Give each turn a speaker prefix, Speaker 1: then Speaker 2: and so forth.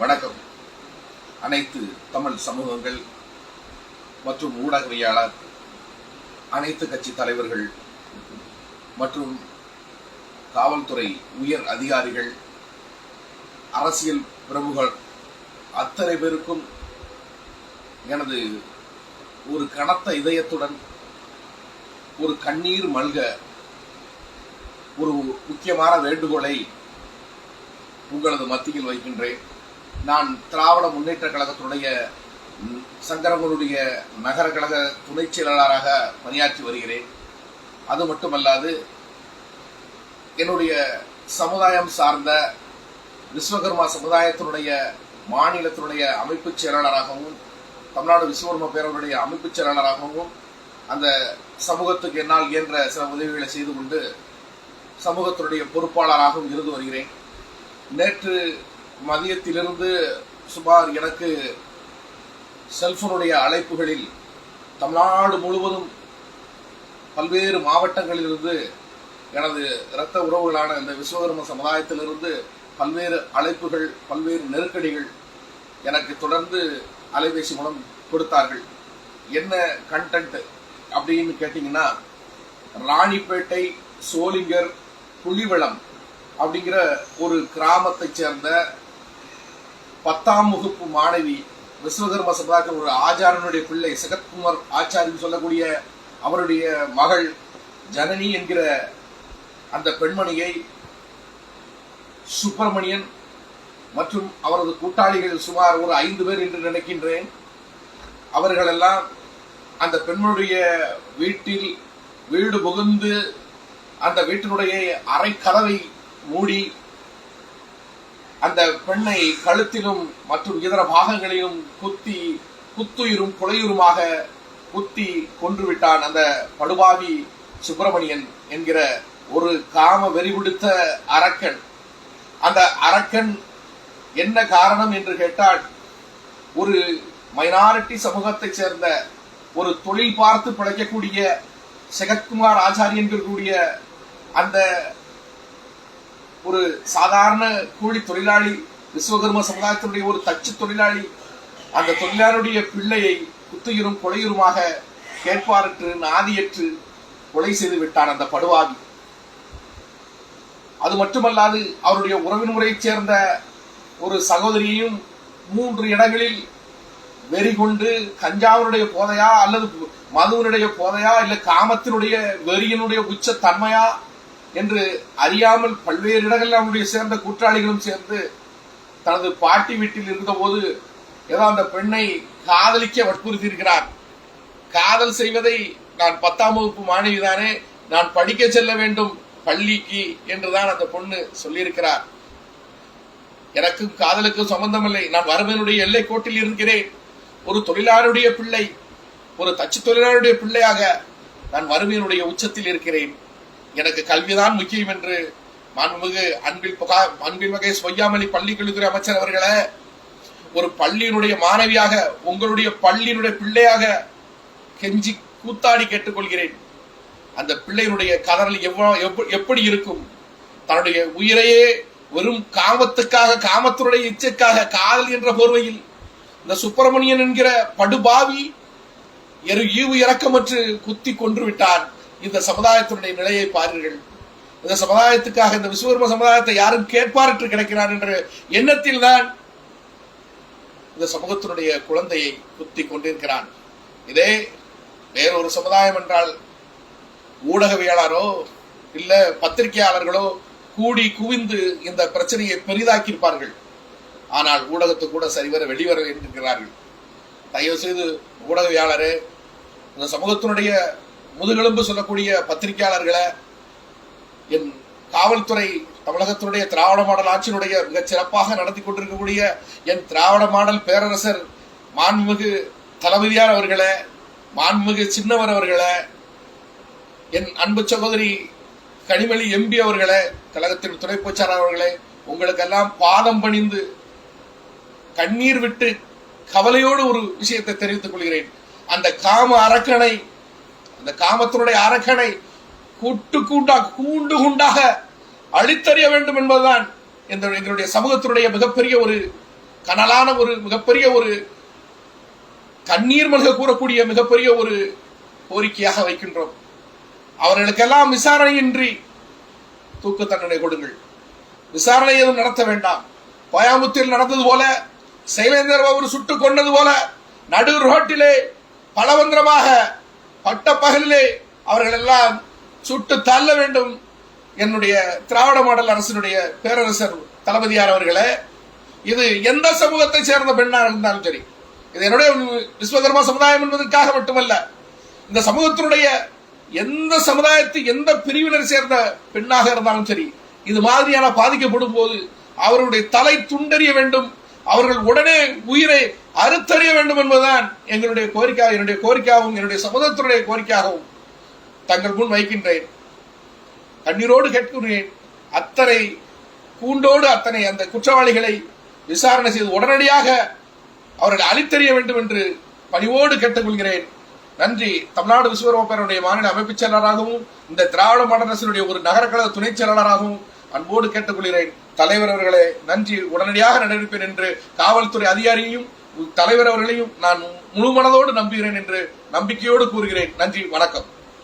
Speaker 1: வணக்கம். அனைத்து தமிழ் சமூகங்கள் மற்றும் ஊடகவியலாளர், அனைத்து கட்சி தலைவர்கள் மற்றும் காவல்துறை உயர் அதிகாரிகள், அரசியல் பிரமுகர் அத்தனை பேருக்கும் எனது ஒரு கனத்த இதயத்துடன் ஒரு கண்ணீர் மல்க ஒரு முக்கியமான வேண்டுகோளை உங்களது மத்தியில் வைக்கின்றேன். நான் திராவிட முன்னேற்ற கழகத்தினுடைய சங்கரங்களுடைய நகர கழக துணை செயலாளராக பணியாற்றி வருகிறேன். அது மட்டுமல்லாது என்னுடைய சமுதாயம் சார்ந்த விஸ்வகர்மா சமுதாயத்தினுடைய மாநிலத்தினுடைய அமைப்பு செயலாளராகவும் தமிழ்நாடு விஸ்வகர்மா பேரவருடைய அமைப்பு செயலாளராகவும் அந்த சமூகத்துக்கு என்னால் இயன்ற சில உதவிகளை செய்து கொண்டு சமூகத்தினுடைய பொறுப்பாளராகவும் இருந்து வருகிறேன். நேற்று மதியத்திலிருந்து சுமார் எனக்கு செல்போனுடைய அழைப்புகளில் தமிழ்நாடு முழுவதும் பல்வேறு மாவட்டங்களிலிருந்து எனது இரத்த உறவுகளான இந்த விஸ்வகர்ம சமுதாயத்திலிருந்து பல்வேறு அழைப்புகள், பல்வேறு நெருக்கடிகள் எனக்கு தொடர்ந்து அலைபேசி மூலம் கொடுத்தார்கள். என்ன கண்டென்ட் அப்படின்னு கேட்டீங்கன்னா, ராணிப்பேட்டை சோளிங்கர் புலிவளம் அப்படிங்கிற ஒரு கிராமத்தை சேர்ந்த 10ஆம் வகுப்பு மாணவி, விஸ்வகர்ம சமுதாயத்தில் ஒரு ஆச்சாரனுடைய பிள்ளை, சகத்குமார் ஆச்சாரின்னு சொல்லக்கூடிய அவருடைய மகள் ஜனனி என்கிற அந்த பெண்மணியை சுப்பிரமணியன் மற்றும் அவரது கூட்டாளிகள் சுமார் ஒரு 5 பேர் என்று நினைக்கின்றேன், அவர்களெல்லாம் அந்த பெண்மணியுடைய வீட்டில் வீடு புகுந்து அந்த வீட்டினுடைய அறை கதவை மூடி அந்த பெண்ணை கழுத்திலும் மற்றும் இதர பாகங்களிலும் குத்துயிரும் கொலையுருமாக குத்தி கொன்றுவிட்டான் அந்த படுபாவி சுப்பிரமணியன் என்கிற ஒரு காம வெறிபிடித்த அரக்கன். அந்த அரக்கன் என்ன காரணம் என்று கேட்டால், ஒரு மைனாரிட்டி சமூகத்தை சேர்ந்த ஒரு தொழில் பார்த்து பிழைக்கக்கூடிய சகத்குமார் ஆச்சாரி என்கூடிய அந்த ஒரு சாதாரண கூலி தொழிலாளி, விஸ்வகர்ம சமுதாயத்தினுடைய ஒரு தச்சு தொழிலாளி, அந்த தொழிலாளருடைய பிள்ளையை குத்துயிரும் கொலையுருமாக கேட்பாரற்று நாதியற்று கொலை செய்து விட்டான் அந்த படுவாவி. அது மட்டுமல்லாது அவருடைய உறவின் முறையைச் சேர்ந்த ஒரு சகோதரியையும் 3 இடங்களில் வெறி கொண்டு கஞ்சாவினுடைய போதையா அல்லது மதுவனுடைய போதையா இல்ல காமத்தினுடைய வெறியினுடைய உச்ச தன்மையா என்று அறியாமல் பல்வேறு இடங்களில் அவருடைய சேர்ந்த கூட்டாளிகளும் சேர்ந்து தனது பாட்டி வீட்டில் இருந்தபோது ஏதோ அந்த பெண்ணை காதலிக்க வற்புறுத்தி இருக்கிறார். காதல் செய்வதை, நான் 10ஆம் வகுப்பு மாணவி தானே, நான் படிக்க செல்ல வேண்டும் பள்ளிக்கு என்றுதான் அந்த பொண்ணு சொல்லியிருக்கிறார். எனக்கும் காதலுக்கும் சம்பந்தமில்லை, நான் வறுமையினுடைய எல்லை கோட்டில் இருக்கிறேன். ஒரு தொழிலாளருடைய பிள்ளை, ஒரு தச்சு தொழிலாளருடைய பிள்ளையாக நான் வறுமையினுடைய உச்சத்தில் இருக்கிறேன். எனக்கு கல்விதான் முக்கியம் என்று மாண்புமிகு அன்பில் வகை பொய்யாமொழி பள்ளிக்கல்வித்துறை அமைச்சர் அவர்களே, ஒரு பள்ளியினுடைய மாணவியாக, உங்களுடைய பள்ளியினுடைய பிள்ளையாக கெஞ்சி கூத்தாடி கேட்டுக்கொள்கிறேன். அந்த பிள்ளையினுடைய கதறல் எப்படி இருக்கும்? தன்னுடைய உயிரையே வெறும் காமத்துக்காக, காமத்தினுடைய இச்சைக்காக, காதல் என்ற போர்வையில் இந்த சுப்பிரமணியன் என்கிற படுபாவி ஈவு இறக்கமற்று குத்தி கொன்று விட்டான். இந்த சமுதாயத்தினுடைய நிலையை பாருங்கள். இந்த சமுதாயத்துக்காக, இந்த விஸ்வகர்ம சமுதாயத்தை யாரும் கேட்பாரற்று கிடைக்கிறார் என்ற எண்ணத்தில் தான் இந்த சமூகத்தினுடைய குழந்தையை குத்தி கொண்டிருக்கிறான். இதே வேறொரு சமுதாயம் என்றால் ஊடகவியலாளரோ இல்ல பத்திரிகையாளர்களோ கூடி குவிந்து இந்த பிரச்சனையை பெரிதாக்கியிருப்பார்கள். ஆனால் ஊடகத்துக்கு கூட சரிவர வெளிவர என்கிறார்கள். தயவு செய்து ஊடகவியலாளரே, இந்த சமூகத்தினுடைய முதுகெலும்பு சொல்லக்கூடிய பத்திரிகையாளர்களை, என் காவல்துறை, தமிழகத்தினுடைய திராவிட மாடல் ஆட்சியினுடைய மிகச் சிறப்பாக நடத்தி கொண்டிருக்கக்கூடிய என் திராவிட மாடல் பேரரசர் மாண்புமிகு தளபதியார் அவர்களே, மாண்புமிகு சின்னவர் அவர்களே, என் அன்பு சகோதரி கனிமொழி எம்பி அவர்களே, கழகத்தின் துணை பொதுச்செயலாளர் அவர்களே, உங்களுக்கெல்லாம் பாதம் பணிந்து கண்ணீர் விட்டு கவலையோடு ஒரு விஷயத்தை தெரிவித்துக் கொள்கிறேன். அந்த காம அரக்கனை, அந்த காமத்தினுடைய அரக்கனை கூண்டு குண்டாக அழித்தறிய வேண்டும் என்பதுதான் எங்களுடைய சமூகத்தினுடைய மிகப்பெரிய ஒரு கனலான ஒரு மிகப்பெரிய ஒரு கண்ணீர் மல்க கூறக்கூடிய மிகப்பெரிய ஒரு கோரிக்கையாக வைக்கின்றோம். அவர்களுக்கெல்லாம் விசாரணையின்றி தூக்கு தண்டனை கொடுங்கள். விசாரணை எதுவும் நடத்த வேண்டாம். கோயம்புத்தூரில் நடந்தது போல, சைலேந்தர் பாபு சுட்டுக் கொண்டது போல நடு ரோட்டிலே பலவந்திரமாக பட்ட பகலிலே அவர்கள் எல்லாம் சுட்டு தள்ள வேண்டும். என்னுடைய திராவிட மாடல் அரசினுடைய பேரரசர் தளபதியார் அவர்களே, இது எந்த சமூகத்தை சேர்ந்த பெண்ணாக இருந்தாலும் சரி, இது என்னுடைய விஸ்வகர்மா சமுதாயம் என்பதற்காக மட்டுமல்ல, இந்த சமூகத்தினுடைய எந்த சமுதாயத்தை எந்த பிரிவினர் சேர்ந்த பெண்ணாக இருந்தாலும் சரி, இது மாதிரியான பாதிக்கப்படும் போது அவர்களுடைய தலை துண்டறிய வேண்டும், அவர்கள் உடனே உயிரை அறுத்தறிய வேண்டும் என்பதுதான் எங்களுடைய கோரிக்கை. என்னுடைய கோரிக்கையாகவும் என்னுடைய சமூகத்தினுடைய கோரிக்கையாகவும் தங்கள் முன் வைக்கின்றேன். கண்ணீரோடு கேட்கிறேன். அத்தனை கூண்டோடு அத்தனை அந்த குற்றவாளிகளை விசாரணை செய்து உடனடியாக அவர்களை அழித்தறிய வேண்டும் என்று பணிவோடு கேட்டுக்கொள்கிறேன். நன்றி. தமிழ்நாடு விஸ்வகர்மா பேரவையுடைய மாநில அமைப்புச் செயலாளராகவும் இந்த திராவிட மாடல் அரசினுடைய ஒரு நகர கழக துணை செயலாளராகவும் அன்போடு கேட்டுக்கொள்கிறேன். தலைவர் அவர்களே, நன்றி. உடனடியாக நடவடிப்பேன் என்று காவல்துறை அதிகாரியையும் தலைவர் அவர்களையும் நான் முழு மனதோடு நம்புகிறேன் என்று நம்பிக்கையோடு கூறுகிறேன். நன்றி, வணக்கம்.